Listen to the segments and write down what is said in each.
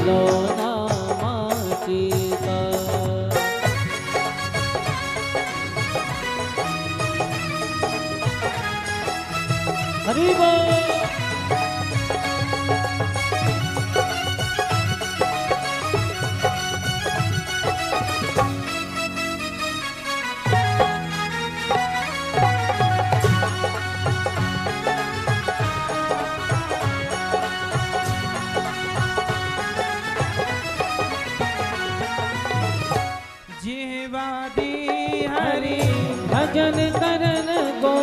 खिलौना माटी का। हरि बोल। भजन करन को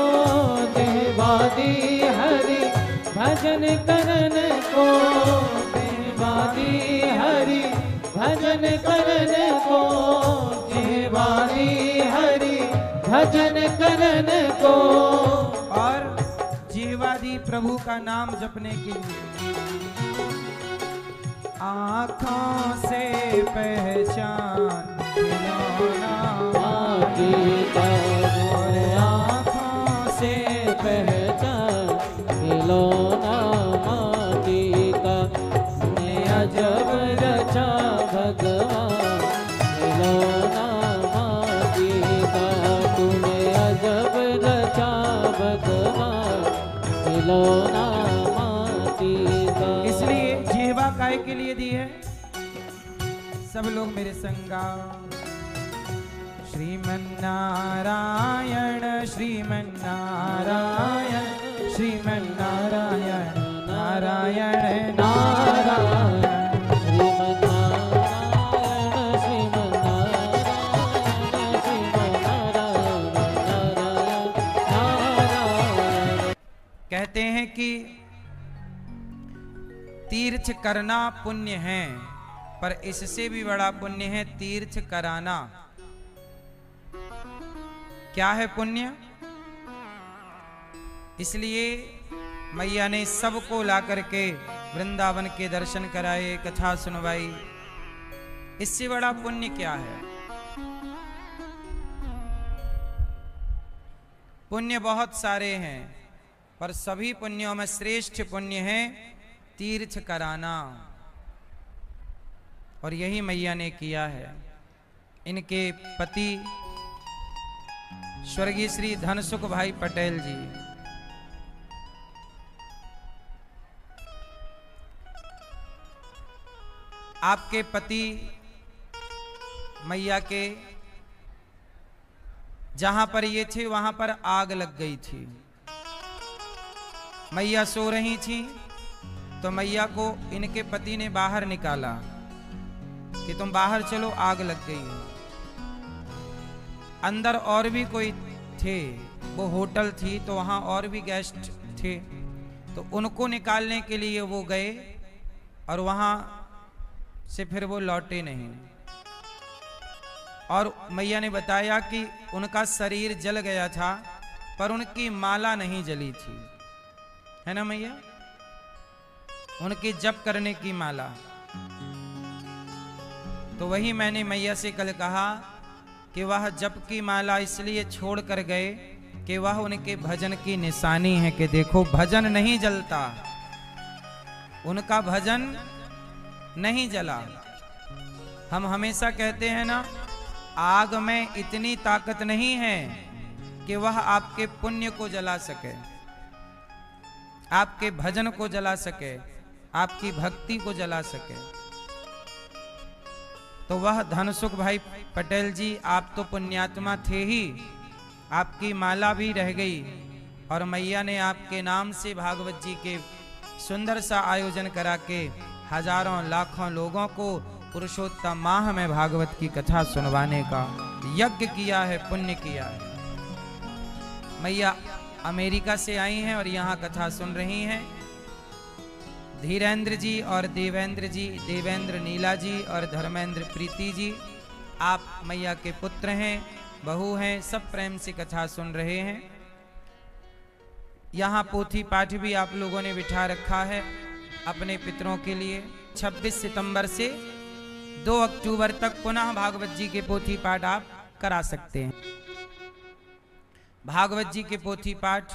देवादी हरि, भजन करन को देवादी हरि, भजन करन को देवादी हरि, भजन करन को। और जीवादी प्रभु का नाम जपने के लिए आँखों से पहचान खिलौना माटी का, और आँखों से पहचान खिलौना माटी का। ने अजब रचा भगवान खिलौना माटी का, तूने अजब रचा भगवान खिलौना माटी का। इसलिए जीवा काय के लिए दी है। सब लोग मेरे संगा श्रीमन्नारायण श्रीमन्नारायण श्रीमन्नारायण नारायण नारायण कहते हैं कि तीर्थ करना पुण्य है, पर इससे भी बड़ा पुण्य है तीर्थ कराना। क्या है पुण्य? इसलिए मैया ने सबको ला करके वृंदावन के दर्शन कराए, कथा सुनवाई। इससे बड़ा पुण्य क्या है? पुण्य बहुत सारे हैं, पर सभी पुण्यों में श्रेष्ठ पुण्य है तीर्थ कराना, और यही मैया ने किया है। इनके पति स्वर्गीय श्री धनसुख भाई पटेल जी, आपके पति मैया के जहां पर ये थे वहां पर आग लग गई थी। मैया सो रही थी तो मैया को इनके पति ने बाहर निकाला कि तुम बाहर चलो, आग लग गई है। अंदर और भी कोई थे, वो होटल थी तो वहां और भी गेस्ट थे, तो उनको निकालने के लिए वो गए और वहां से फिर वो लौटे नहीं। और मैया ने बताया कि उनका शरीर जल गया था पर उनकी माला नहीं जली थी, है ना मैया? उनके जप करने की माला। तो वही मैंने मैया से कल कहा कि वह जप की माला इसलिए छोड़ कर गए कि वह उनके भजन की निशानी है कि देखो भजन नहीं जलता, उनका भजन नहीं जला। हम हमेशा कहते हैं ना, आग में इतनी ताकत नहीं है कि वह आपके पुण्य को जला सके, आपके भजन को जला सके, आपकी भक्ति को जला सके। तो वह धनसुख भाई पटेल जी, आप तो पुण्यात्मा थे ही, आपकी माला भी रह गई और मैया ने आपके नाम से भागवत जी के सुंदर सा आयोजन करा के हजारों लाखों लोगों को पुरुषोत्तम माह में भागवत की कथा सुनवाने का यज्ञ किया है, पुण्य किया है। मैया अमेरिका से आई हैं और यहाँ कथा सुन रही हैं। धीरेन्द्र जी और देवेंद्र जी, देवेंद्र नीला जी और धर्मेंद्र प्रीति जी, आप मैया के पुत्र हैं, बहू हैं, सब प्रेम से कथा सुन रहे हैं। यहाँ पोथी पाठ भी आप लोगों ने बिठा रखा है अपने पितरों के लिए। 26 सितंबर से 2 अक्टूबर तक पुनः भागवत जी के पोथी पाठ आप करा सकते हैं। भागवत जी के पोथी पाठ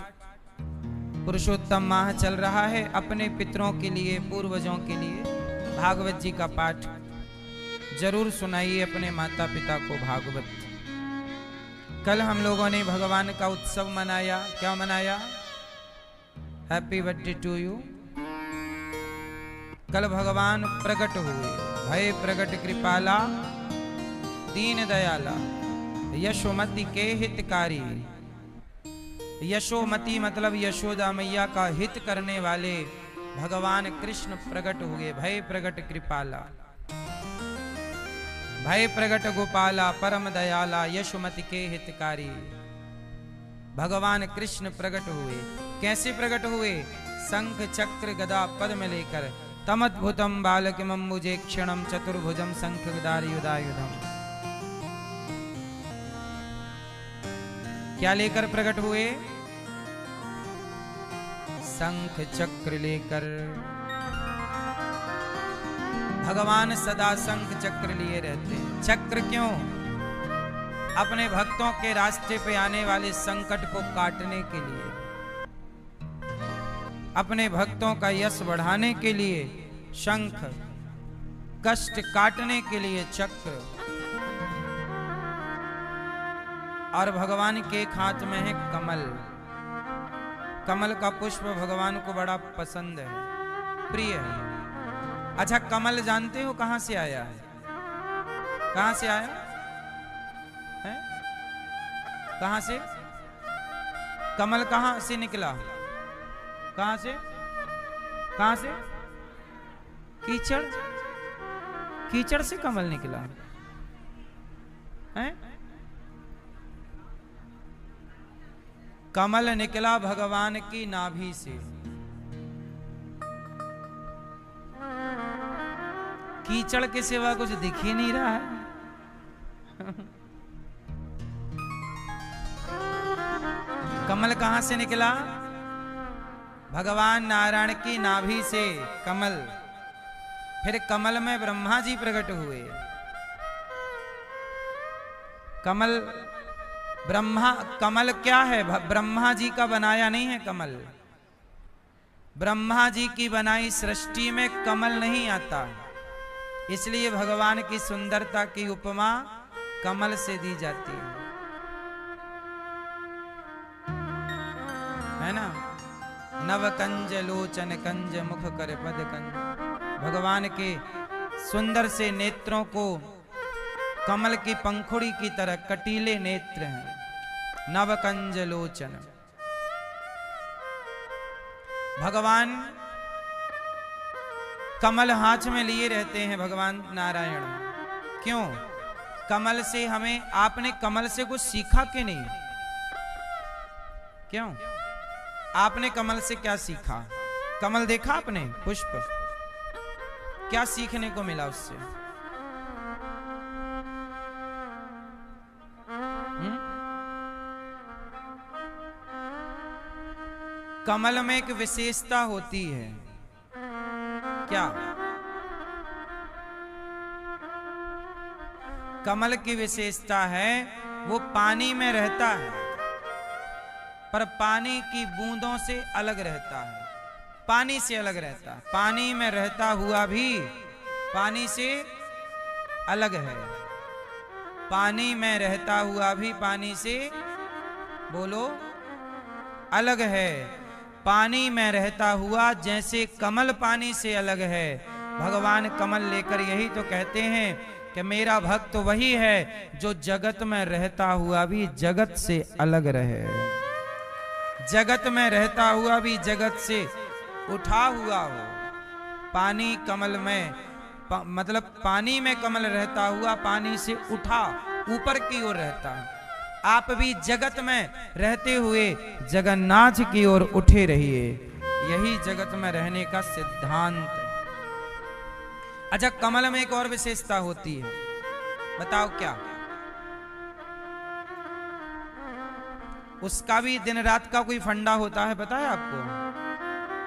पुरुषोत्तम माह चल रहा है, अपने पितरों के लिए, पूर्वजों के लिए भागवत जी का पाठ जरूर सुनाइए अपने माता पिता को भागवत। कल हम लोगों ने भगवान का उत्सव मनाया। क्या मनाया? Happy birthday to you. कल भगवान प्रकट हुए। भय प्रकट कृपाला दीन दयाला यशोमति के हितकारी। यशोमति मतलब यशोदा मैया का हित करने वाले भगवान कृष्ण प्रकट हुए। भय प्रकट कृपाला, भय प्रकट गोपाला, परम दयाला, यशोमति के हितकारी भगवान कृष्ण प्रकट हुए। कैसे प्रकट हुए? शंख चक्र गदा पद्म लेकर। तमद्भुतम बालकमम्बुजे क्षणम चतुर्भुजम शंख गदायुधायुधम। क्या लेकर प्रकट हुए? शंख चक्र लेकर। भगवान सदा शंख चक्र लिए रहते हैं। चक्र क्यों? अपने भक्तों के रास्ते पे आने वाले संकट को काटने के लिए, अपने भक्तों का यश बढ़ाने के लिए शंख, कष्ट काटने के लिए चक्र। और भगवान के एक हाथ में है कमल। कमल का पुष्प भगवान को बड़ा पसंद है, प्रिय है। अच्छा, कमल जानते हो कहां से आया है? कहां से आया है? कहां से? कमल कहां से निकला? कहां से? कहां से? कीचड़। कीचड़ से कमल निकला है? कमल निकला भगवान की नाभि से। कीचड़ के सिवा कुछ दिख ही नहीं रहा है। कमल कहां से निकला? भगवान नारायण की नाभि से कमल। फिर कमल में ब्रह्मा जी प्रकट हुए। कमल, ब्रह्मा, कमल क्या है? ब्रह्मा जी का बनाया नहीं है कमल। ब्रह्मा जी की बनाई सृष्टि में कमल नहीं आता, इसलिए भगवान की सुंदरता की उपमा कमल से दी जाती है ना? नव कंज लोचन कंज मुख कर पद कंज। भगवान के सुंदर से नेत्रों को कमल की पंखुड़ी की तरह कटीले नेत्र हैं। नव कंज लोचन। भगवान कमल हाथ में लिए रहते हैं भगवान नारायण। क्यों? कमल से हमें, आपने कमल से कुछ सीखा कि नहीं? क्यों? आपने कमल से क्या सीखा? कमल देखा आपने? पुष्प, क्या सीखने को मिला उससे? कमल में एक विशेषता होती है। क्या? कमल की विशेषता है वो पानी में रहता है, पर पानी की बूंदों से अलग रहता है। पानी से अलग रहता है। पानी में रहता हुआ भी पानी से अलग है। पानी में रहता हुआ भी पानी से, बोलो, अलग है। पानी में रहता हुआ जैसे कमल पानी से अलग है, भगवान कमल लेकर यही तो कहते हैं कि मेरा भक्त वही है जो जगत में रहता हुआ भी जगत से अलग रहे। जगत में रहता हुआ भी जगत से उठा हुआ हो। पानी कमल में, मतलब पानी में कमल रहता हुआ पानी से उठा, ऊपर की ओर रहता है। आप भी जगत में रहते हुए जगन्नाथ की ओर उठे रहिए। यही जगत में रहने का सिद्धांत। अच्छा, कमल में एक और विशेषता होती है, बताओ क्या? उसका भी दिन रात का कोई फंडा होता है, पता है आपको?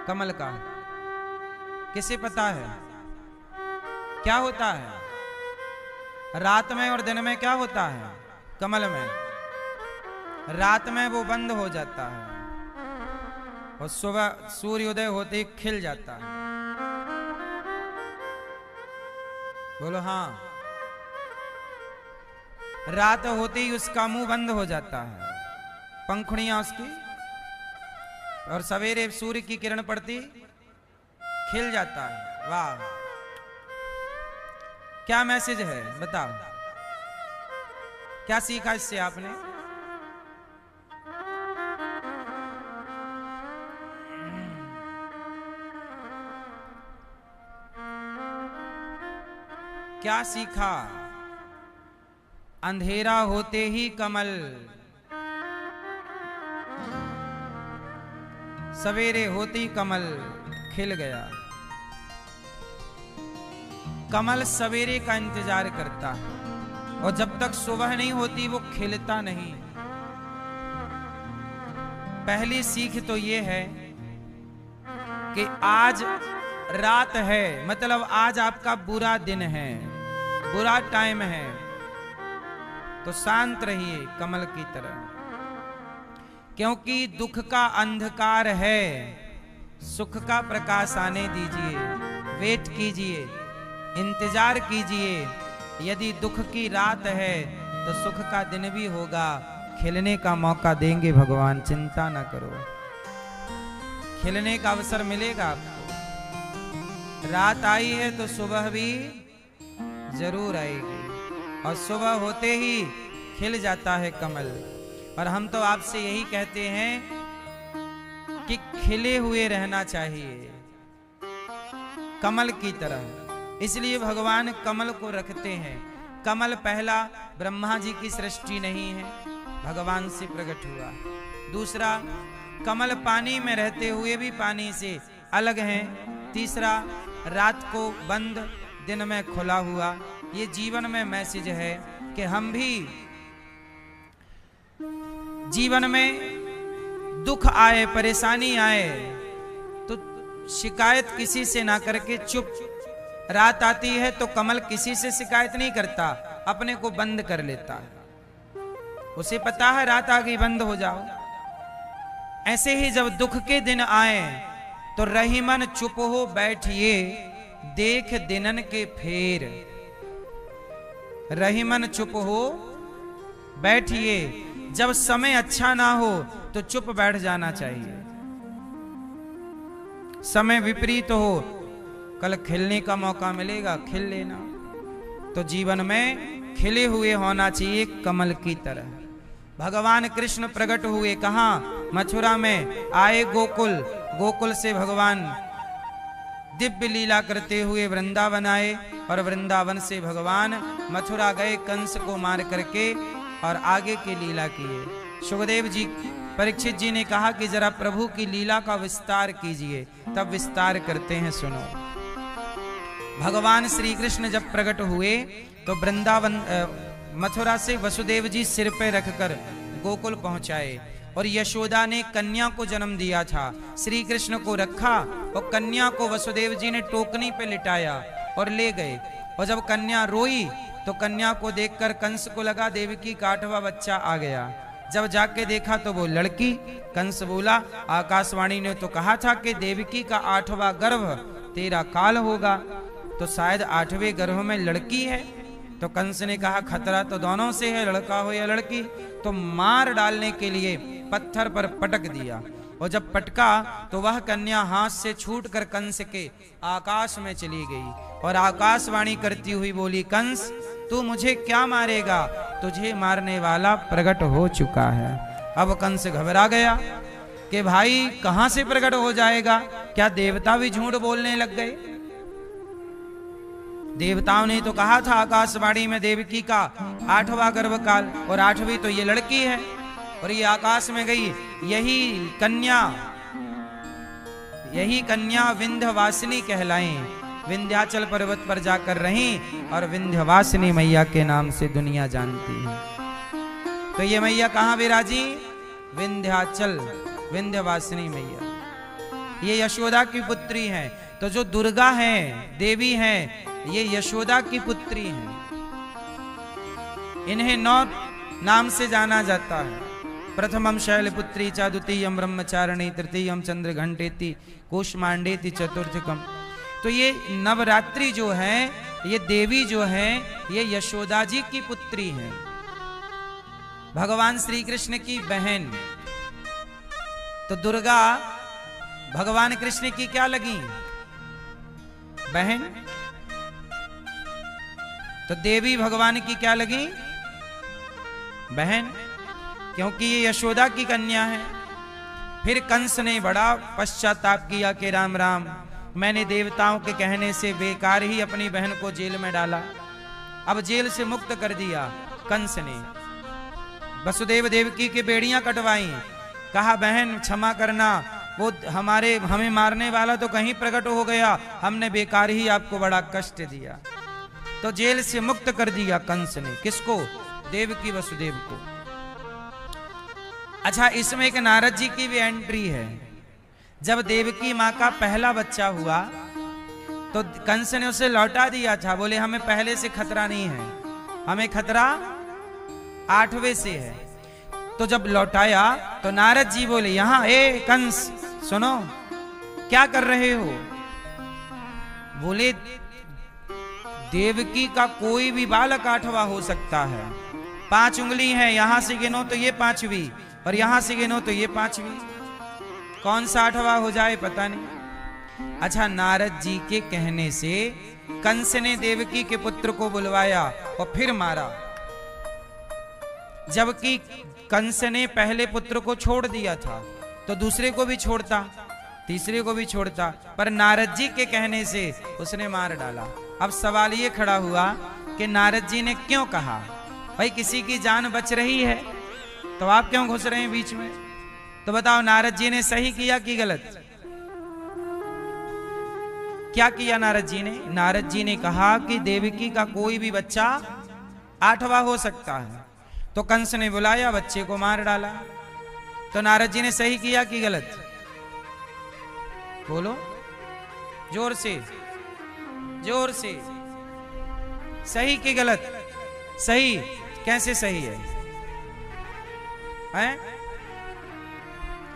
कमल का किसे पता है? क्या होता है? रात में और दिन में क्या होता है? कमल में रात में वो बंद हो जाता है और सुबह सूर्योदय होते ही खिल जाता है। बोलो हाँ। रात होते ही उसका मुंह बंद हो जाता है, पंखुड़ियां उसकी, और सवेरे सूर्य की किरण पड़ती खिल जाता है। वाह, क्या मैसेज है बताओ, क्या सीखा इससे आपने? क्या सीखा? अंधेरा होते ही कमल, सवेरे होते ही कमल खिल गया। कमल सवेरे का इंतजार करता है, और जब तक सुबह नहीं होती वो खिलता नहीं। पहली सीख तो ये है कि आज रात है, मतलब आज आपका बुरा दिन है, बुरा टाइम है, तो शांत रहिए कमल की तरह, क्योंकि दुख का अंधकार है, सुख का प्रकाश आने दीजिए, वेट कीजिए, इंतजार कीजिए। यदि दुख की रात है तो सुख का दिन भी होगा, खिलने का मौका देंगे भगवान, चिंता ना करो, खिलने का अवसर मिलेगा आपको। रात आई है तो सुबह भी जरूर आएगी, और सुबह होते ही खिल जाता है कमल। और हम तो आपसे यही कहते हैं कि खिले हुए रहना चाहिए कमल की तरह, इसलिए भगवान कमल को रखते हैं। कमल पहला ब्रह्मा जी की सृष्टि नहीं है, भगवान से प्रकट हुआ। दूसरा, कमल पानी में रहते हुए भी पानी से अलग हैं। तीसरा, रात को बंद दिन में खुला हुआ। ये जीवन में मैसेज है कि हम भी जीवन में दुख आए, परेशानी आए तो शिकायत किसी से ना करके चुप। रात आती है तो कमल किसी से शिकायत नहीं करता, अपने को बंद कर लेता है, उसे पता है रात आ गई, बंद हो जाओ। ऐसे ही जब दुख के दिन आए तो रहीमन चुप हो बैठिए, देख दिनन के फेर। रहीमन चुप हो बैठिए, जब समय अच्छा ना हो तो चुप बैठ जाना चाहिए। समय विपरीत हो, कल खिलने का मौका मिलेगा, खिल लेना। तो जीवन में खिले हुए होना चाहिए कमल की तरह। भगवान कृष्ण प्रकट हुए कहाँ? मथुरा में आए गोकुल, गोकुल से भगवान दिव्य लीला करते हुए वृंदावन आए, और वृंदावन से भगवान मथुरा गए कंस को मार करके, और आगे की लीला किए। सुखदेव जी, परीक्षित जी ने कहा कि जरा प्रभु की लीला का विस्तार कीजिए, तब विस्तार करते हैं, सुनो। भगवान श्री कृष्ण जब प्रकट हुए तो वृंदावन मथुरा से वसुदेव जी सिर पे रखकर गोकुल पहुंचाए, और यशोदा ने कन्या को जन्म दिया था। श्री कृष्ण को रखा और कन्या को वसुदेव जी ने टोकनी पे लिटाया और ले गए। और जब कन्या रोई तो कन्या को देखकर कंस को लगा देवकी का 8वां बच्चा आ गया। जब जाके देखा तो वो लड़की। कंस बोला, आकाशवाणी ने तो कहा था कि देवकी का 8वां गर्भ तेरा काल होगा, तो शायद 8वें गर्भ में लड़की है। तो कंस ने कहा खतरा तो दोनों से है, लड़का हो या लड़की। तो मार डालने के लिए पत्थर पर पटक दिया, और जब पटका तो वह कन्या हाथ से छूटकर कंस के आकाश में चली गई, और आकाशवाणी करती हुई बोली, कंस तू मुझे क्या मारेगा, तुझे मारने वाला प्रकट हो चुका है। अब कंस घबरा गया कि भाई कहां से प्रकट हो जाएगा, क्या देवता भी झूठ बोलने लग गए? देवताओं ने तो कहा था आकाशवाणी में देवकी का 8वां गर्भकाल, और 8वीं तो ये लड़की है, और ये आकाश में गई। यही कन्या विंध्यवासिनी कहलाई, विंध्याचल पर्वत पर जाकर रही, और विंध्यवासिनी मैया के नाम से दुनिया जानती है। तो ये मैया कहाँ विराजी? विंध्याचल, विंध्यवासिनी मैया, ये यशोदा की पुत्री है। तो जो दुर्गा है, देवी है, ये यशोदा की पुत्री हैं। इन्हें 9 नाम से जाना जाता है। प्रथमम शैलपुत्री च, द्वितीयम ब्रह्मचारिणी, तृतीयम चंद्रघंटेति, कूष्मांडेति, चतुर्थकम। तो ये नवरात्रि जो है ये देवी जो है ये यशोदा जी की पुत्री हैं, भगवान श्री कृष्ण की बहन। तो दुर्गा भगवान कृष्ण की क्या लगी? बहन। तो देवी भगवान की क्या लगी? बहन, क्योंकि ये यशोदा की कन्या है। फिर कंस ने बड़ा पश्चाताप किया कि राम राम, मैंने देवताओं के कहने से बेकार ही अपनी बहन को जेल में डाला। अब जेल से मुक्त कर दिया कंस ने। वसुदेव देवकी की बेड़ियां कटवाई, कहा बहन क्षमा करना, वो हमें मारने वाला तो कहीं प्रकट हो गया, हमने बेकार ही आपको बड़ा कष्ट दिया। तो जेल से मुक्त कर दिया कंस ने। किसको? देवकी वसुदेव को। अच्छा, इसमें एक नारद जी की भी एंट्री है। जब देवकी माँ का पहला बच्चा हुआ तो कंस ने उसे लौटा दिया था, बोले हमें पहले से खतरा नहीं है, हमें खतरा 8वें से है। तो जब लौटाया तो नारद जी बोले, यहां ए कंस सुनो, क्या कर रहे हो? बोले देवकी का कोई भी बालक 8वां हो सकता है, 5 उंगली है, यहां से गिनो तो ये 5वीं और यहां से गिनो तो ये 5वीं, कौन सा 8वां हो जाए पता नहीं। अच्छा, नारद जी के कहने से कंस ने देवकी के पुत्र को बुलवाया और फिर मारा, जबकि कंस ने पहले पुत्र को छोड़ दिया था तो दूसरे को भी छोड़ता, तीसरे को भी छोड़ता, पर नारद जी के कहने से उसने मार डाला। अब सवाल ये खड़ा हुआ कि नारद जी ने क्यों कहा? भाई किसी की जान बच रही है तो आप क्यों घुस रहे हैं बीच में? तो बताओ नारद जी ने सही किया कि गलत? क्या किया नारद जी ने? नारद जी ने कहा कि देवकी का कोई भी बच्चा 8वां हो सकता है। तो कंस ने बुलाया, बच्चे को मार डाला। तो नारद जी ने सही किया कि गलत? बोलो जोर से, जोर से। सही कि गलत? सही। कैसे सही है? हैं?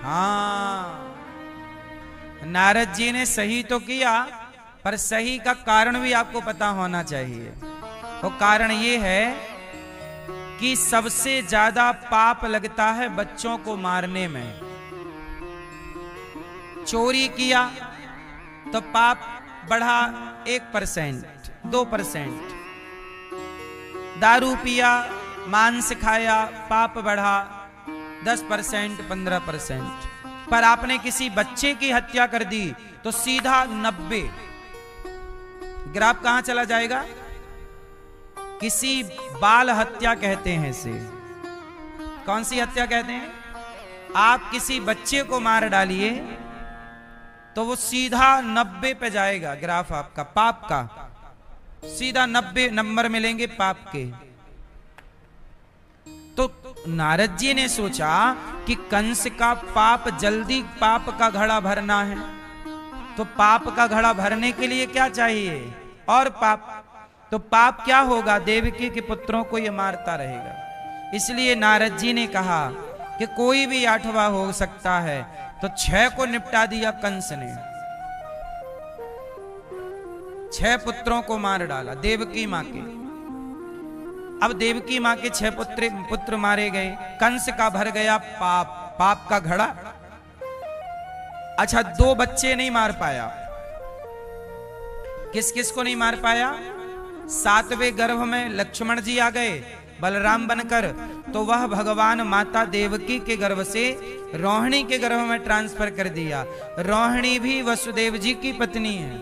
हाँ, नारद जी ने सही तो किया, पर सही का कारण भी आपको पता होना चाहिए। वो कारण ये है कि सबसे ज्यादा पाप लगता है बच्चों को मारने में। चोरी किया तो पाप बढ़ा 1%, 2%। दारू पिया, मांस खाया, पाप बढ़ा 10%, 15%। पर आपने किसी बच्चे की हत्या कर दी तो सीधा 90। ग्राफ कहां चला जाएगा? किसी बाल हत्या कहते हैं इसे। कौन सी हत्या कहते हैं? आप किसी बच्चे को मार डालिए तो वो सीधा 90 पे जाएगा ग्राफ आपका, पाप का। सीधा 90 नंबर मिलेंगे पाप के। तो नारद जी ने सोचा कि कंस का पाप, जल्दी पाप का घड़ा भरना है, तो पाप का घड़ा भरने के लिए क्या चाहिए? और पाप। तो पाप क्या होगा? देवकी के पुत्रों को ये मारता रहेगा। इसलिए नारद जी ने कहा कि कोई भी 8वां हो सकता है, तो 6 को निपटा दिया कंस ने। 6 पुत्रों को मार डाला देवकी मां के। अब देवकी मां के 6 पुत्र मारे गए, कंस का भर गया पाप, पाप का घड़ा। अच्छा, 2 बच्चे नहीं मार पाया। किस किस को नहीं मार पाया? 7वें गर्भ में लक्ष्मण जी आ गए बलराम बनकर, तो वह भगवान माता देवकी के गर्भ से रोहिणी के गर्भ में ट्रांसफर कर दिया। रोहिणी भी वसुदेव जी की पत्नी है,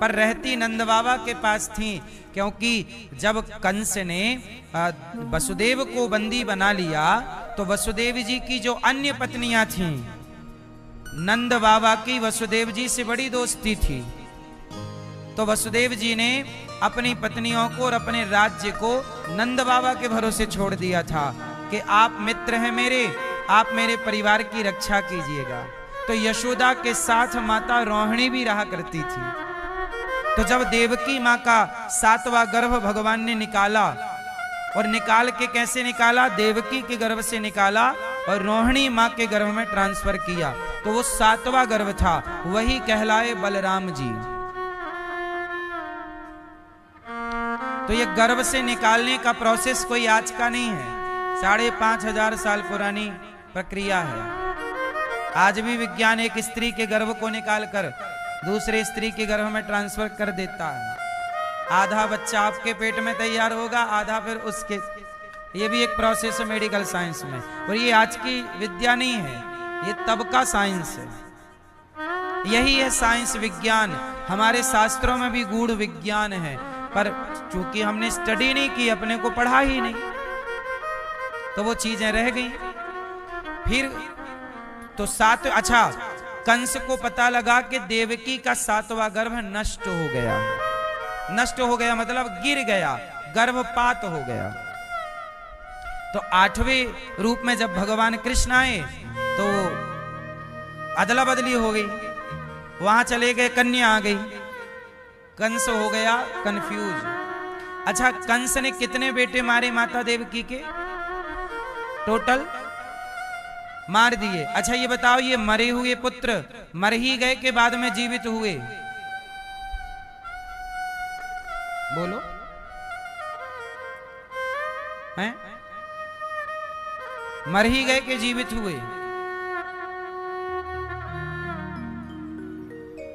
पर रहती नंद बाबा के पास थी, क्योंकि जब कंस ने वसुदेव को बंदी बना लिया तो वसुदेव जी की जो अन्य पत्नियां थीं, नंद बाबा की वसुदेव जी से बड़ी दोस्ती थी। तो वसुदेव जी ने अपनी पत्नियों को और अपने राज्य को नंद बाबा के भरोसे छोड़ दिया था कि आप मित्र हैं मेरे, आप मेरे परिवार की रक्षा कीजिएगा। तो यशोदा के साथ माता रोहिणी भी रहा करती थी। तो जब देवकी माँ का 7वां गर्भ भगवान ने निकाला, और निकाल के कैसे निकाला? देवकी के गर्भ से निकाला और रोहिणी माँ के गर्भ में ट्रांसफर किया, तो वो 7वां गर्भ था, वही कहलाए बलराम जी। तो ये गर्भ से निकालने का प्रोसेस कोई आज का नहीं है, 5,500 साल पुरानी प्रक्रिया है। आज भी विज्ञान एक स्त्री के गर्भ को निकालकर दूसरे स्त्री के गर्भ में ट्रांसफर कर देता है। आधा बच्चा आपके पेट में तैयार होगा, आधा फिर उसके, ये भी एक प्रोसेस है मेडिकल साइंस में। और ये आज की विद्या नहीं है, ये तब का साइंस है। यही है साइंस, विज्ञान। हमारे शास्त्रों में भी गूढ़ विज्ञान है, पर चूंकि हमने स्टडी नहीं की, अपने को पढ़ा ही नहीं, तो वो चीजें रह गई। फिर तो अच्छा, कंस को पता लगा कि देवकी का 7वां गर्भ नष्ट हो गया। नष्ट हो गया मतलब गिर गया, गर्भपात हो गया। तो 8वें रूप में जब भगवान कृष्ण आए तो अदला बदली हो गई, वहां चले गए, कन्या आ गई, कंस हो गया कंफ्यूज। अच्छा, कंस ने कितने बेटे मारे माता देवकी के? टोटल मार दिए। अच्छा ये बताओ, ये मरे हुए पुत्र मर ही गए के बाद में जीवित हुए? बोलो हैं? मर ही गए के जीवित हुए?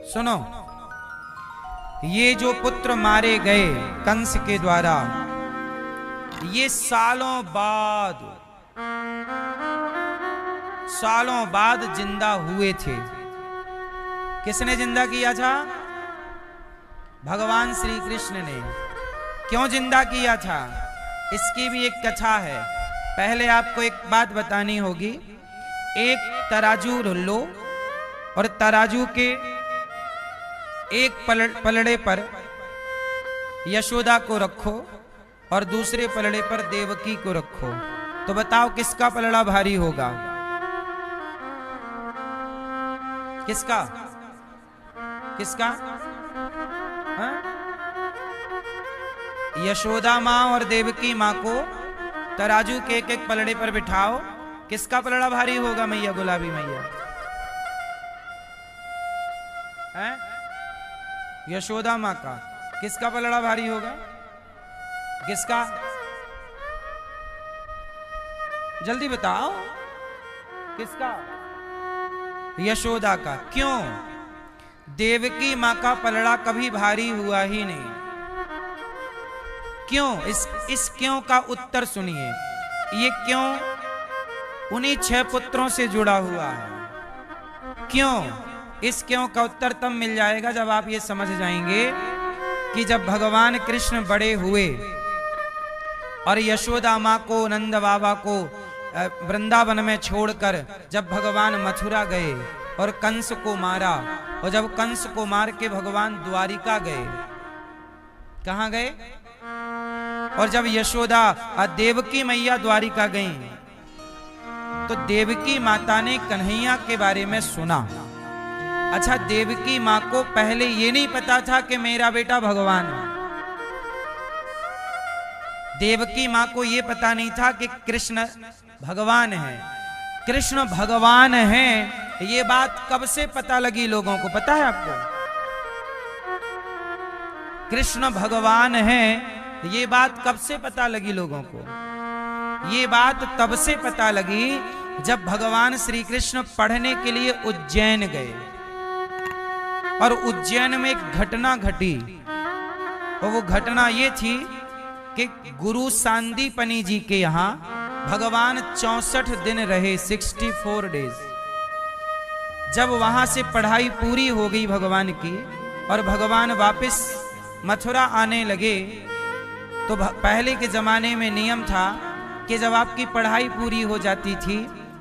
सुनो, ये जो पुत्र मारे गए कंस के द्वारा, ये सालों बाद जिंदा हुए थे। किसने जिंदा किया था? भगवान श्री कृष्ण ने। क्यों जिंदा किया था? इसकी भी एक कथा है। पहले आपको एक बात बतानी होगी। एक तराजू लो और तराजू के एक पलड़े पर यशोदा को रखो और दूसरे पलड़े पर देवकी को रखो, तो बताओ किसका पलड़ा भारी होगा? किसका? किसका? हाँ? यशोदा माँ और देवकी माँ को तराजू के एक पलड़े पर बिठाओ, किसका पलड़ा भारी होगा? मैया गुलाबी मैया है? यशोदा माँ का। किसका पलड़ा भारी होगा? किसका? जल्दी बताओ, किसका? यशोदा का। क्यों? देवकी माँ का पलड़ा कभी भारी हुआ ही नहीं। क्यों? इस क्यों का उत्तर सुनिए। ये क्यों उन्हीं 6 पुत्रों से जुड़ा हुआ है। क्यों? इस क्यों का उत्तर तब मिल जाएगा जब आप ये समझ जाएंगे कि जब भगवान कृष्ण बड़े हुए और यशोदा माँ को, नंद बाबा को वृंदावन में छोड़कर जब भगवान मथुरा गए और कंस को मारा, और जब कंस को मार के भगवान द्वारिका गए, कहाँ गए? और जब यशोदा देवकी मैया द्वारिका गई, तो देवकी माता ने कन्हैया के बारे में सुना। अच्छा, देवकी माँ को पहले ये नहीं पता था कि मेरा बेटा भगवान है। देवकी माँ को ये पता नहीं था कि कृष्ण भगवान है। कृष्ण भगवान है, ये बात कब से पता लगी लोगों को, पता है आपको? कृष्ण भगवान है, ये बात कब से पता लगी लोगों को? ये बात तब से पता लगी जब भगवान श्री कृष्ण पढ़ने के लिए उज्जैन गए, और उज्जैन में एक घटना घटी, और वो घटना ये थी कि गुरु सांदीपनी जी के यहाँ भगवान 64 दिन रहे, 64 डेज। जब वहां से पढ़ाई पूरी हो गई भगवान की और भगवान वापस मथुरा आने लगे, तो पहले के जमाने में नियम था कि जब आपकी पढ़ाई पूरी हो जाती थी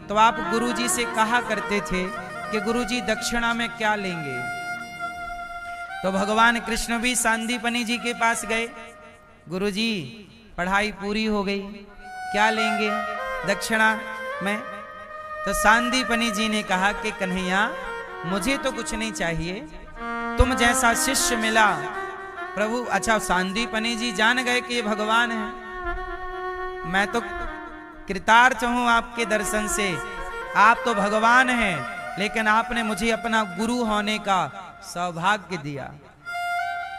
तो आप गुरुजी से कहा करते थे कि गुरुजी दक्षिणा में क्या लेंगे। तो भगवान कृष्ण भी सांदीपनी जी के पास गए, गुरुजी पढ़ाई पूरी हो गई, क्या लेंगे दक्षिणा में? तो सांदीपनी जी ने कहा कि कन्हैया, मुझे तो कुछ नहीं चाहिए, तुम जैसा शिष्य मिला प्रभु। अच्छा, सांदीपनी जी जान गए कि ये भगवान है। मैं तो कृतार्थ हूं आपके दर्शन से, आप तो भगवान हैं, लेकिन आपने मुझे अपना गुरु होने का सौभाग्य दिया।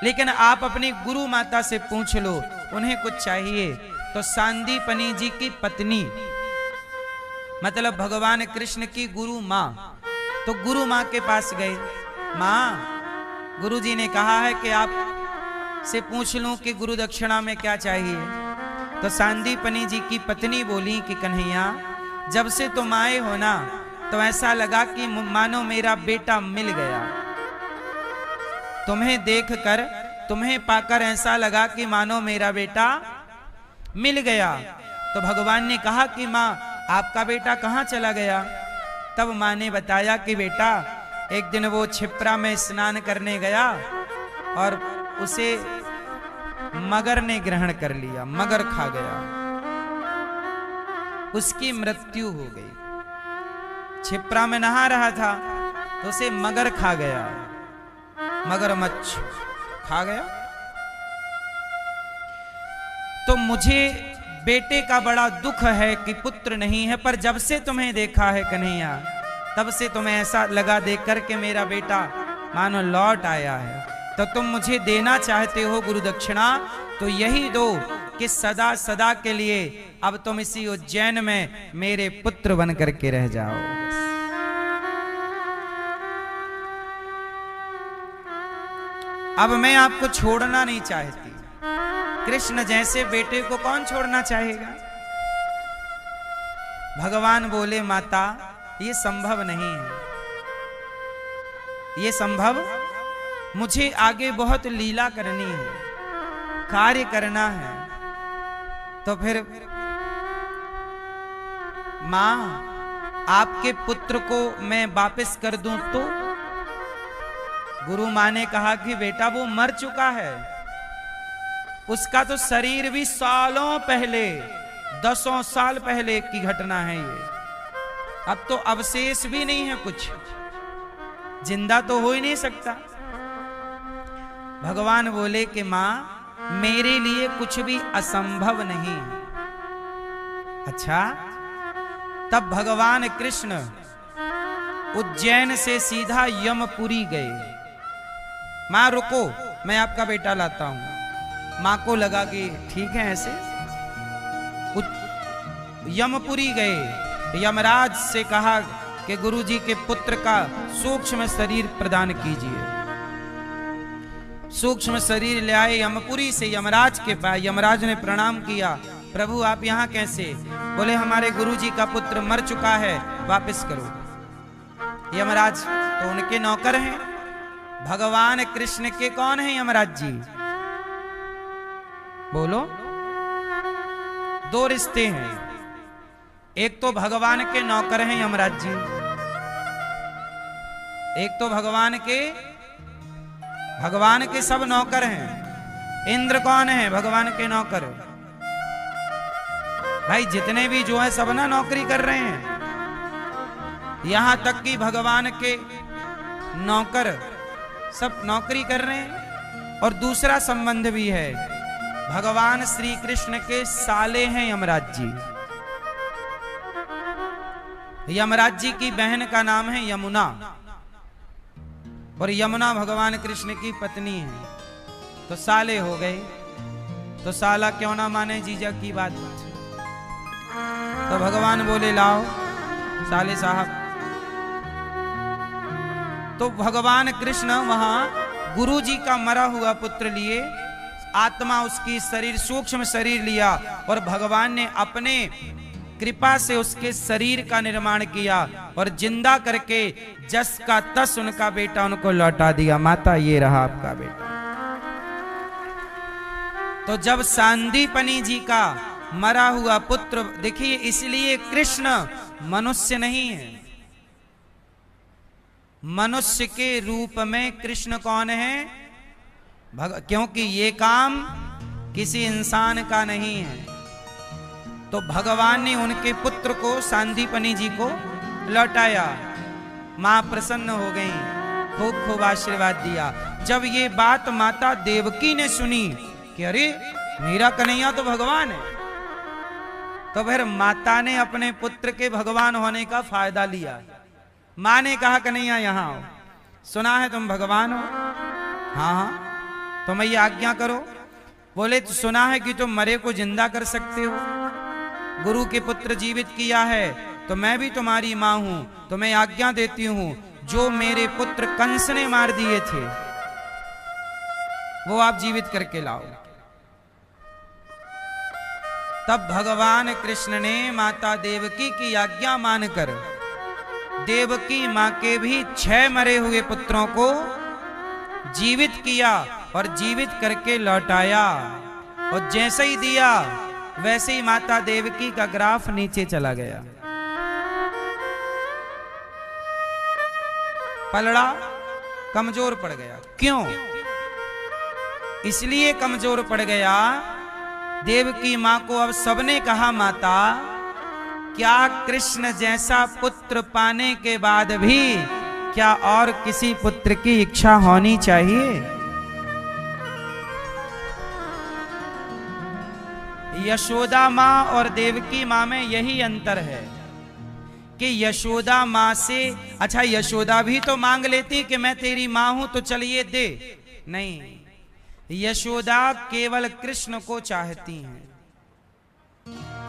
लेकिन आप अपनी गुरु माता से पूछ लो, उन्हें कुछ चाहिए। तो सांदीपनी जी की पत्नी मतलब भगवान कृष्ण की गुरु माँ, तो गुरु माँ के पास गए। माँ, गुरु जी ने कहा है कि आप से पूछ लूं कि गुरु दक्षिणा में क्या चाहिए। तो सांदीपनी जी की पत्नी बोली कि कन्हैया, जब से तुम आए हो ना तो ऐसा लगा कि मानो मेरा बेटा मिल गया। तुम्हें देखकर, तुम्हें पाकर ऐसा लगा कि मानो मेरा बेटा मिल गया। तो भगवान ने कहा कि माँ, आपका बेटा कहाँ चला गया? तब माँ ने बताया कि बेटा, एक दिन वो क्षिप्रा में स्नान करने गया और उसे मगर ने ग्रहण कर लिया, मगर खा गया, उसकी मृत्यु हो गई। क्षिप्रा में नहा रहा था तो उसे मगर खा गया, मगरमच्छ खा गया। तो मुझे बेटे का बड़ा दुख है कि पुत्र नहीं है, पर जब से तुम्हें देखा है कन्हैया, तब से तुम्हें ऐसा लगा देख कर के मेरा बेटा मानो लौट आया है। तो तुम मुझे देना चाहते हो गुरु दक्षिणा, तो यही दो कि सदा सदा के लिए अब तुम इसी उज्जैन में मेरे पुत्र बन करके रह जाओ। अब मैं आपको छोड़ना नहीं चाहती। कृष्ण जैसे बेटे को कौन छोड़ना चाहेगा? भगवान बोले, माता ये संभव नहीं है, ये संभव, मुझे आगे बहुत लीला करनी है, कार्य करना है। तो फिर मां, आपके पुत्र को मैं वापस कर दूं तो? गुरु मां ने कहा कि बेटा वो मर चुका है, उसका तो शरीर भी सालों पहले, 10 साल पहले की घटना है ये। अब तो अवशेष भी नहीं है कुछ, जिंदा तो हो ही नहीं सकता। भगवान बोले कि मां, मेरे लिए कुछ भी असंभव नहीं। अच्छा, तब भगवान कृष्ण उज्जैन से सीधा यमपुरी गए। मां रुको, मैं आपका बेटा लाता हूं। मां को लगा कि ठीक है ऐसे। यमपुरी गए, यमराज से कहा कि गुरुजी के पुत्र का सूक्ष्म शरीर प्रदान कीजिए। सूक्ष्म शरीर ले आए यमपुरी से यमराज के पास। यमराज ने प्रणाम किया, प्रभु आप यहाँ कैसे? बोले हमारे गुरुजी का पुत्र मर चुका है, वापस करो। यमराज तो उनके नौकर हैं। भगवान कृष्ण के कौन है यमराज जी? बोलो। दो रिश्ते हैं, एक तो भगवान के नौकर हैं यमराज जी, एक तो भगवान के सब नौकर हैं। इंद्र कौन है? भगवान के नौकर। भाई जितने भी जो है सब ना नौकरी कर रहे हैं, यहां तक कि भगवान के नौकर सब नौकरी कर रहे हैं। और दूसरा संबंध भी है, भगवान श्री कृष्ण के साले हैं यमराज जी। यमराज जी की बहन का नाम है यमुना, और यमुना भगवान कृष्ण की पत्नी है। तो साले हो गए, तो साला क्यों ना माने जीजा की बात। तो भगवान बोले लाओ साले साहब। तो भगवान कृष्ण वहां गुरु जी का मरा हुआ पुत्र लिए, आत्मा उसकी शरीर, सूक्ष्म शरीर लिया, और भगवान ने अपने कृपा से उसके शरीर का निर्माण किया और जिंदा करके जस का तस उनका बेटा उनको लौटा दिया। माता ये रहा आपका बेटा। तो जब सांदीपनी जी का मरा हुआ पुत्र, देखिए इसलिए कृष्ण मनुष्य नहीं है। मनुष्य के रूप में कृष्ण कौन है? क्योंकि ये काम किसी इंसान का नहीं है। तो भगवान ने उनके पुत्र को, सांदीपनी जी को लौटाया। मां प्रसन्न हो गई, खूब खूब आशीर्वाद दिया। जब ये बात माता देवकी ने सुनी कि अरे मेरा कन्हैया तो भगवान है, तो फिर माता ने अपने पुत्र के भगवान होने का फायदा लिया। मां ने कहा कन्हैया यहाँ आओ, सुना है तुम भगवान हो? हाँ हाँ, तो मैं ये आज्ञा करो बोले तो सुना है कि तुम मरे को जिंदा कर सकते हो, गुरु के पुत्र जीवित किया है, तो मैं भी तुम्हारी मां हूं, तो मैं आज्ञा देती हूं जो मेरे पुत्र कंस ने मार दिए थे वो आप जीवित करके लाओ। तब भगवान कृष्ण ने माता देवकी की आज्ञा मानकर देवकी मां के भी 6 मरे हुए पुत्रों को जीवित किया और जीवित करके लौटाया। और जैसे ही दिया वैसे ही माता देवकी का ग्राफ नीचे चला गया, पलड़ा कमजोर पड़ गया। क्यों? इसलिए कमजोर पड़ गया, देवकी मां को अब सबने कहा, माता क्या कृष्ण जैसा पुत्र पाने के बाद भी क्या और किसी पुत्र की इच्छा होनी चाहिए? यशोदा मां और देवकी मां में यही अंतर है कि यशोदा मां से, अच्छा यशोदा भी तो मांग लेती कि मैं तेरी मां हूं तो चलिए दे, नहीं, यशोदा केवल कृष्ण को चाहती हैं।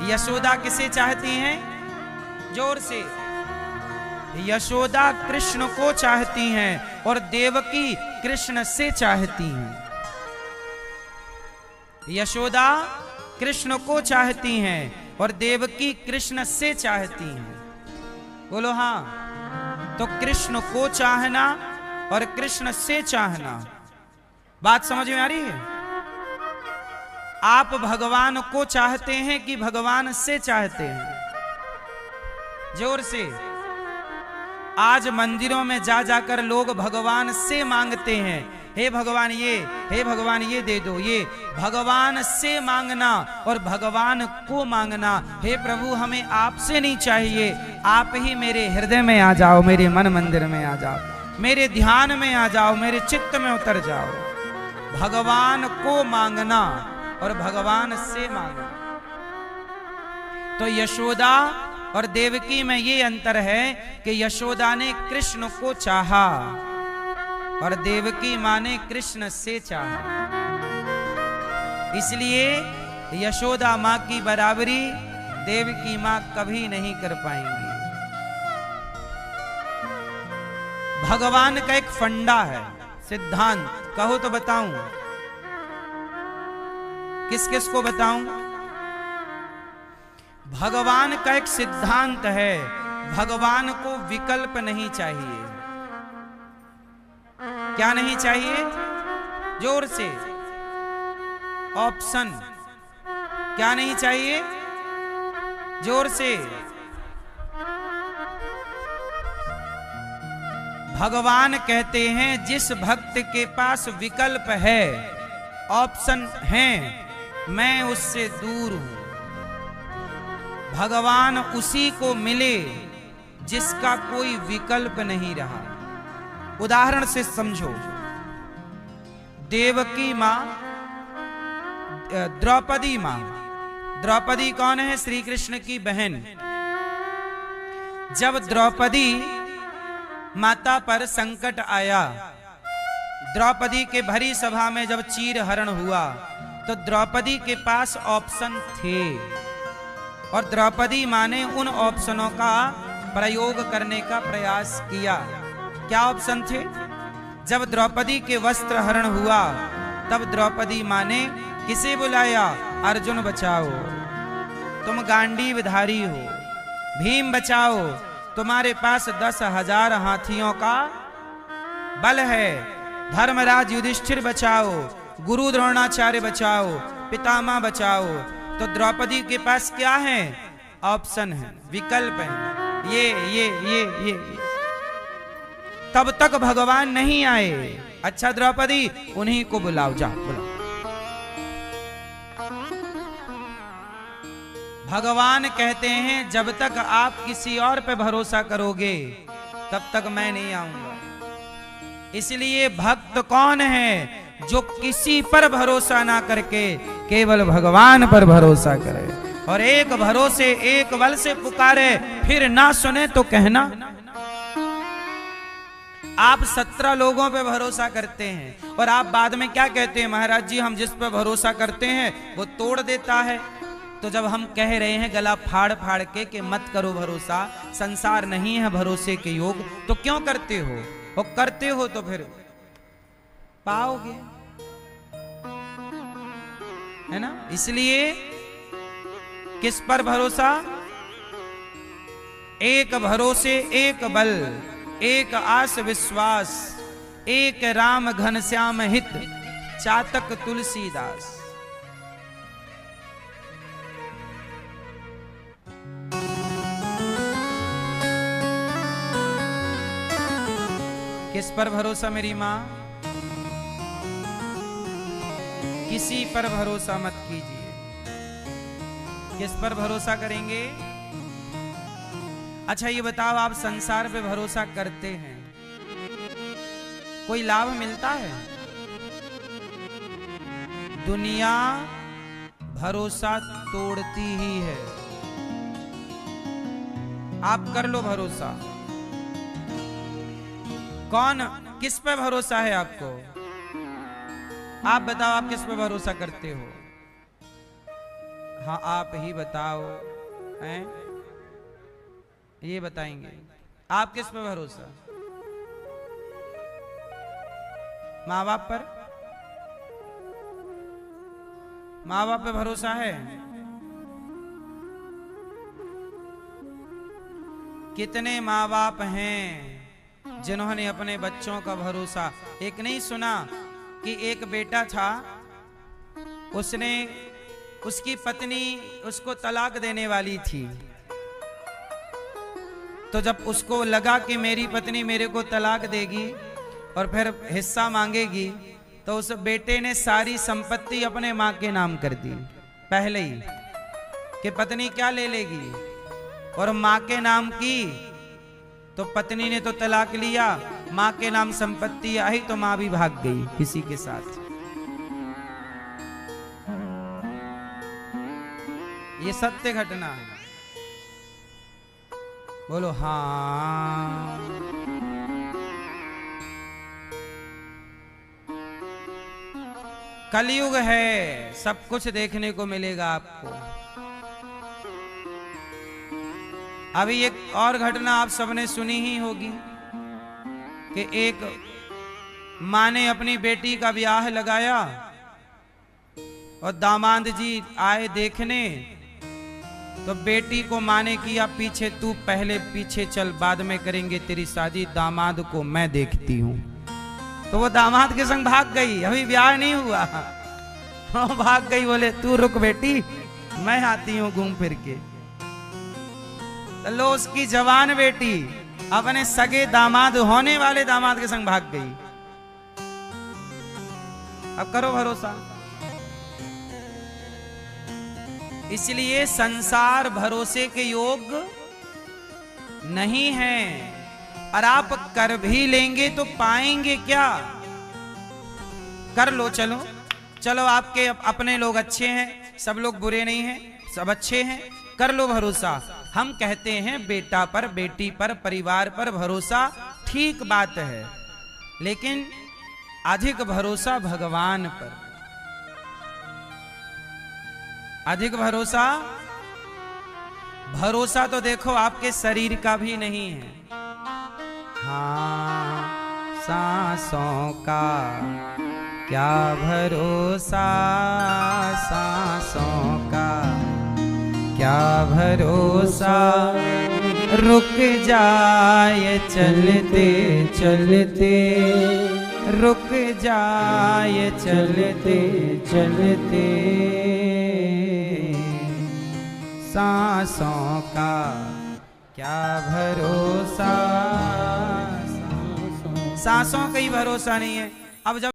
यशोदा किसे चाहती हैं? जोर से। यशोदा कृष्ण को चाहती हैं और देवकी कृष्ण से चाहती हैं। यशोदा कृष्ण को चाहती हैं और देवकी कृष्ण से चाहती हैं। बोलो हाँ। तो कृष्ण को चाहना और कृष्ण से चाहना, बात समझ में आ रही है? आप भगवान को चाहते हैं कि भगवान से चाहते हैं? जोर से। आज मंदिरों में जा जाकर लोग भगवान से मांगते हैं, हे भगवान ये, हे भगवान ये दे दो। ये भगवान से मांगना और भगवान को मांगना, हे प्रभु हमें आपसे नहीं चाहिए, आप ही मेरे हृदय में आ जाओ, मेरे मन मंदिर में आ जाओ, मेरे ध्यान में आ जाओ, मेरे चित्त में उतर जाओ। भगवान को मांगना और भगवान से मांगना। तो यशोदा और देवकी में ये अंतर है कि यशोदा ने कृष्ण को चाहा और देवकी मां ने कृष्ण से चाहा। इसलिए यशोदा मां की बराबरी देवकी मां कभी नहीं कर पाएंगी। भगवान का एक फंडा है, सिद्धांत, कहो तो बताऊं, किस किस को बताऊं? भगवान का एक सिद्धांत है, भगवान को विकल्प नहीं चाहिए। क्या नहीं चाहिए? जोर से। ऑप्शन। क्या नहीं चाहिए? जोर से। भगवान कहते हैं जिस भक्त के पास विकल्प है, ऑप्शन है, मैं उससे दूर हूं। भगवान उसी को मिले जिसका कोई विकल्प नहीं रहा। उदाहरण से समझो, देवकी मां, द्रौपदी मां, द्रौपदी कौन है? श्री कृष्ण की बहन। जब द्रौपदी माता पर संकट आया, द्रौपदी के भरी सभा में जब चीर हरण हुआ, तो द्रौपदी के पास ऑप्शन थे और द्रौपदी मां ने उन ऑप्शनों का प्रयोग करने का प्रयास किया। क्या ऑप्शन थे? जब द्रौपदी के वस्त्र हरण हुआ तब द्रौपदी मां ने किसे बुलाया? अर्जुन बचाओ, तुम गांडीवधारी हो। भीम बचाओ, तुम्हारे पास 10,000 हाथियों का बल है। धर्मराज युधिष्ठिर बचाओ, गुरु द्रोणाचार्य बचाओ, पितामह बचाओ। तो द्रौपदी के पास क्या है? ऑप्शन है, विकल्प है, ये। तब तक भगवान नहीं आए। अच्छा द्रौपदी, उन्हीं को बुलाओ, जाओ बुलाओ। भगवान कहते हैं जब तक आप किसी और पे भरोसा करोगे तब तक मैं नहीं आऊंगा। इसलिए भक्त कौन है? जो किसी पर भरोसा ना करके केवल भगवान पर भरोसा करे और एक भरोसे एक बल से पुकारे, फिर ना सुने तो कहना। आप 17 लोगों पे भरोसा करते हैं और आप बाद में क्या कहते हैं, महाराज जी हम जिस पे भरोसा करते हैं वो तोड़ देता है। तो जब हम कह रहे हैं गला फाड़ फाड़ के कि मत करो भरोसा, संसार नहीं है भरोसे के योग, तो क्यों करते हो? और करते हो तो फिर पाओगे, है ना। इसलिए किस पर भरोसा? एक भरोसे एक बल, एक आस विश्वास, एक राम घनश्याम हित, चातक तुलसीदास। किस पर भरोसा मेरी मां? किसी पर भरोसा मत कीजिए। किस पर भरोसा करेंगे? अच्छा ये बताओ, आप संसार पे भरोसा करते हैं, कोई लाभ मिलता है? दुनिया भरोसा तोड़ती ही है। आप कर लो भरोसा। कौन, किस पे भरोसा है आपको? आप बताओ, आप किस पे भरोसा करते हो? हाँ आप ही बताओ, हैं? ये बताएंगे आप किस पे भरोसा? माँ बाप पर? माँ बाप पे भरोसा है? कितने माँ बाप हैं जिन्होंने अपने बच्चों का भरोसा, एक नहीं सुना कि एक बेटा था, उसने, उसकी पत्नी उसको तलाक देने वाली थी, तो जब उसको लगा कि मेरी पत्नी मेरे को तलाक देगी और फिर हिस्सा मांगेगी, तो उस बेटे ने सारी संपत्ति अपने माँ के नाम कर दी पहले ही, कि पत्नी क्या ले लेगी, और माँ के नाम की। तो पत्नी ने तो तलाक लिया, माँ के नाम संपत्ति आई तो माँ भी भाग गई किसी के साथ। ये सत्य घटना है, बोलो हाँ। कलयुग है, सब कुछ देखने को मिलेगा आपको। अभी एक और घटना आप सबने सुनी ही होगी कि एक माँ ने अपनी बेटी का ब्याह लगाया और दामाद जी आए देखने, तो बेटी को माँ ने किया पीछे, तू पहले पीछे चल, बाद में करेंगे तेरी शादी, दामाद को मैं देखती हूँ। तो वो दामाद के संग भाग गई, अभी ब्याह नहीं हुआ, वो भाग गई, बोले तू रुक बेटी, मैं आती हूँ घूम फिर के। तो लो उसकी जवान बेटी अपने सगे दामाद, होने वाले दामाद के संग भाग गई। अब करो भरोसा। इसलिए संसार भरोसे के योग्य नहीं है, और आप कर भी लेंगे तो पाएंगे क्या? कर लो, चलो चलो, आपके अपने लोग अच्छे हैं, सब लोग बुरे नहीं हैं, सब अच्छे हैं, कर लो भरोसा। हम कहते हैं बेटा पर, बेटी पर, परिवार पर भरोसा ठीक बात है, लेकिन अधिक भरोसा भगवान पर। अधिक भरोसा, भरोसा तो देखो आपके शरीर का भी नहीं है। हाँ, सांसों का क्या भरोसा, सांसों का क्या भरोसा, रुक जाए चलते चलते, रुक जाए चलते चलते, सांसों का क्या भरोसा। सांसों का ही भरोसा नहीं है। अब जब